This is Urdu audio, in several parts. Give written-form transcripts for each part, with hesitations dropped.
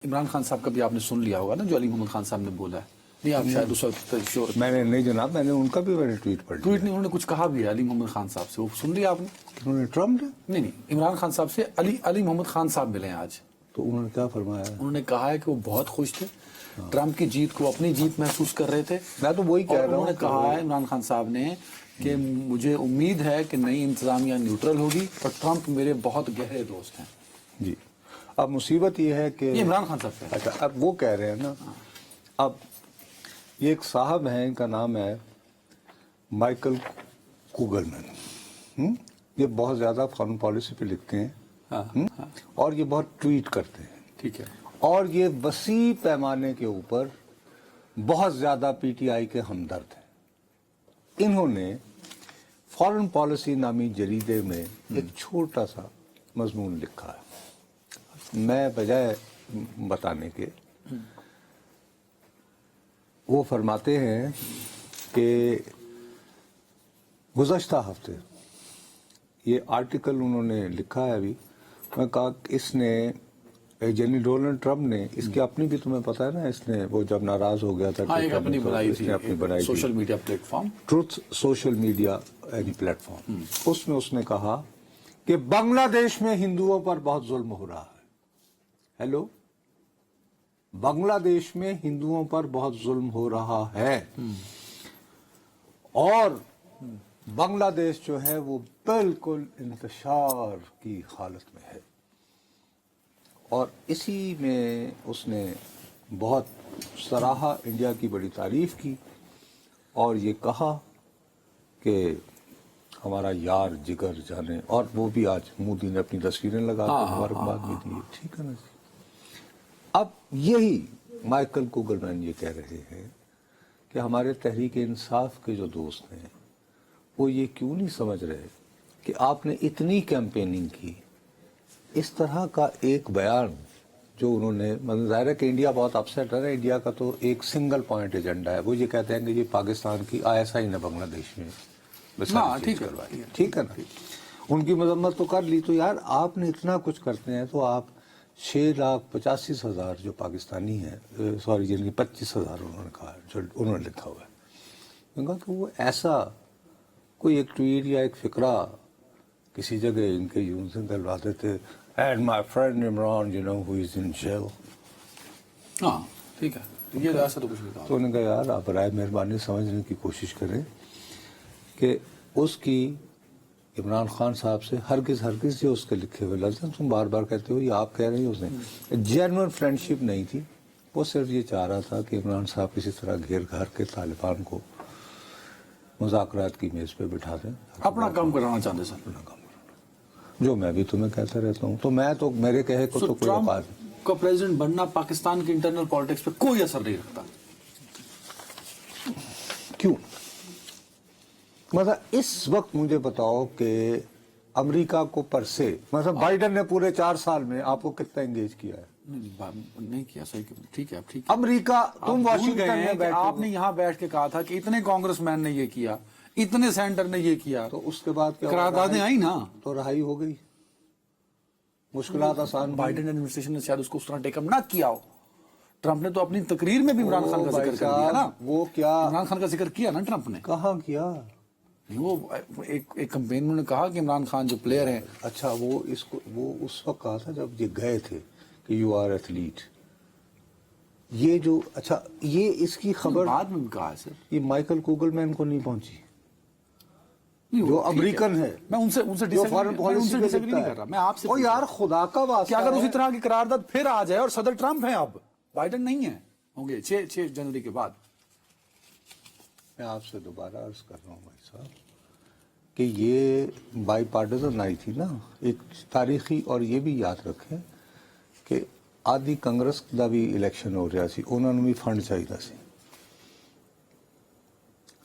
عمران خان صاحب کا بھی آپ نے سن لیا ہوگا نا جو علی محمد خان صاحب نے بولا ہے. نہیں آپ شاید اس وقت میں نے نہیں جناب، میں نے ان کا بھی میں نے ٹویٹ پڑھ ٹویٹ نہیں، انہوں نے کچھ کہا بھی ہے علی محمد خان صاحب سے، وہ سن لیا آپ نے؟ انہوں نے ٹرمپ نہیں عمران خان صاحب سے علی محمد خان صاحب ملے ہیں آج. تو انہوں نے کیا فرمایا؟ انہوں نے کہا ہے کہ وہ بہت خوش تھے ٹرمپ کی جیت کو، اپنی جیت محسوس کر رہے تھے. میں تو وہی کہہ رہا ہوں. انہوں نے کہا ہے عمران خان صاحب نے کہ مجھے امید ہے کہ نئی انتظامیہ نیوٹرل ہوگی اور ٹرمپ میرے بہت گہرے دوست ہیں. جی اب مصیبت یہ ہے کہ یہ عمران خان صاحب سے اچھا اب وہ کہہ رہے ہیں نا. اب یہ ایک صاحب ہیں، ان کا نام ہے مائیکل کوگلمین. یہ بہت زیادہ فارن پالیسی پہ لکھتے ہیں اور یہ بہت ٹویٹ کرتے ہیں. ٹھیک ہے. اور یہ وسیع پیمانے کے اوپر بہت زیادہ پی ٹی آئی کے ہمدرد ہیں. انہوں نے فارن پالیسی نامی جریدے میں ایک چھوٹا سا مضمون لکھا ہے. میں بجائے بتانے کے وہ فرماتے ہیں کہ گزشتہ ہفتے یہ آرٹیکل انہوں نے لکھا ہے. ابھی میں کہا کہ اس نے یعنی ڈونلڈ ٹرمپ نے اس کی اپنی بھی تمہیں پتا ہے نا، اس نے وہ جب ناراض ہو گیا تھا ایک اپنی بنائی تھی social media platform, Truth social media platform. اس میں اس نے کہا کہ بنگلہ دیش میں ہندوؤں پر بہت ظلم ہو رہا ہے. ہیلو، بنگلہ دیش میں ہندوؤں پر بہت ظلم ہو رہا ہے اور بنگلہ دیش جو ہے وہ بالکل انتشار کی حالت میں ہے. اور اسی میں اس نے بہت سراہا، انڈیا کی بڑی تعریف کی اور یہ کہا کہ ہمارا یار جگر جانے، اور وہ بھی آج مودی نے اپنی تصویریں لگا کے مبارکباد بھی دی. ٹھیک ہے نا جی. اب یہی مائیکل کوگلمین یہ کہہ رہے ہیں کہ ہمارے تحریک انصاف کے جو دوست ہیں وہ یہ کیوں نہیں سمجھ رہے کہ آپ نے اتنی کیمپیننگ کی، اس طرح کا ایک بیان جو انہوں نے، ظاہر ہے کہ انڈیا بہت اپسیٹ ہے نا. انڈیا کا تو ایک سنگل پوائنٹ ایجنڈا ہے، وہ یہ کہتے ہیں کہ یہ پاکستان کی ISI نے بنگلہ دیش میں ٹھیک ہے نا. ان کی مذمت تو کر لی. تو یار آپ نے اتنا کچھ کرتے ہیں تو آپ 6,85,000 جو پاکستانی ہیں، سوری جن کی 25,000 انہوں نے کہا جو انہوں نے لکھا ہوا ہے، میں کہا کہ وہ ایسا کوئی ایک ٹویٹ یا ایک فقرہ کسی جگہ ان کے یوں سے دلوا دیتے، and my friend Imran you know who is in jail. ہاں ٹھیک ہے. یہ ایسا تو کچھ نہیں کہا. تو انہوں نے کہا یار آپ برائے مہربانی سمجھنے کی کوشش کریں کہ اس کی عمران خان صاحب سے ہرگز جو اس کے لکھے ہوئے لفظ ہیں تم بار بار کہتے ہو، یہ آپ کہہ رہے ہیں، اس نے جینوئن فرینڈشپ نہیں تھی. وہ صرف یہ چاہ رہا تھا کہ عمران صاحب کسی طرح گھیر گھر کے طالبان کو مذاکرات کی میز پہ بٹھا دیں، اپنا کام کرانا چاہتے سر. اپنا کام کرانا، جو میں بھی تمہیں کہتا رہتا ہوں. تو میں تو میرے کہے کو تو کوئی اوقات نہیں. کا پریزیڈنٹ بننا پاکستان کے انٹرنل پالیٹکس پہ کوئی اثر نہیں رکھتا. کیوں؟ مطلب اس وقت مجھے بتاؤ کہ امریکہ کو پر سے مطلب بائیڈن نے پورے 4 سال میں آپ کو کتنا انگیج کیا ہے؟ نہیں کیا. صحیح. ٹھیک ہے. ٹھیک. امریکہ تم واشنگٹن میں بیٹھے، آپ نے یہاں بیٹھ کے کہا تھا کہ اتنے کانگریس مین نے یہ کیا، اتنے سینٹر نے یہ کیا، تو اس کے بعد کیا قراردادیں آئی نا تو رہائی ہو گئی، مشکلات آسان. بائیڈن ایڈمنسٹریشن نے شاید اس کو اس طرح ٹیک اپ نہ کیا ہو. ٹرمپ نے تو اپنی تقریر میں بھی عمران خان کا ذکر کر دیا نا. وہ کیا عمران خان کا ذکر کیا نا ٹرمپ نے. کہاں کیا؟ وہ ایک کمپین میں نے کہا کہ عمران خان جو پلیئر ہیں. اچھا وہ اس وقت کہا تھا جب یہ گئے تھے کہ یو آر ایتھلیٹ. یہ جو اچھا یہ اس کی خبر بعد میں بھی کہا ہے سر. یہ مائیکل کوگلمین کو نہیں پہنچی جو امریکن ہے. میں ان سے فارن پالیسی ڈسیگری نہیں کر رہا. میں آپ سے او یار خدا کا واسطہ، کہ اگر اسی طرح کی قرارداد پھر آ جائے اور صدر ٹرمپ ہیں، اب بائیڈن نہیں ہے، ہوں گے 6 جنوری کے بعد. میں آپ سے دوبارہ عرض کر رہا ہوں بھائی صاحب کہ یہ بائی پارٹیزن آئی تھی نا ایک تاریخی. اور یہ بھی یاد رکھیں کہ آدھی کانگریس کا بھی الیکشن ہو رہا سی، انہوں نے بھی فنڈ چاہیے سی.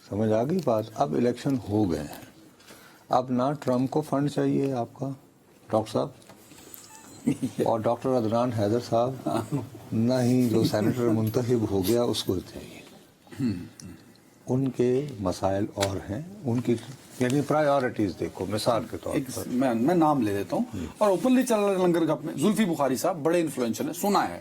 سمجھ آ گئی بات؟ اب الیکشن ہو گئے ہیں، اب نہ ٹرمپ کو فنڈ چاہیے آپ کا ڈاکٹر صاحب اور ڈاکٹر عدنان حیدر صاحب، نہ ہی جو سینیٹر منتخب ہو گیا اس کو چاہیے. ان کے مسائل اور ہیں، ان کی یعنی پرائیورٹیز دیکھو. مثال کے طور پر میں نام لے دیتا ہوں اور اوپنلی چل رہا لنگر گپ میں زلفی بخاری صاحب بڑے انفلوئنشل ہیں، سنا ہے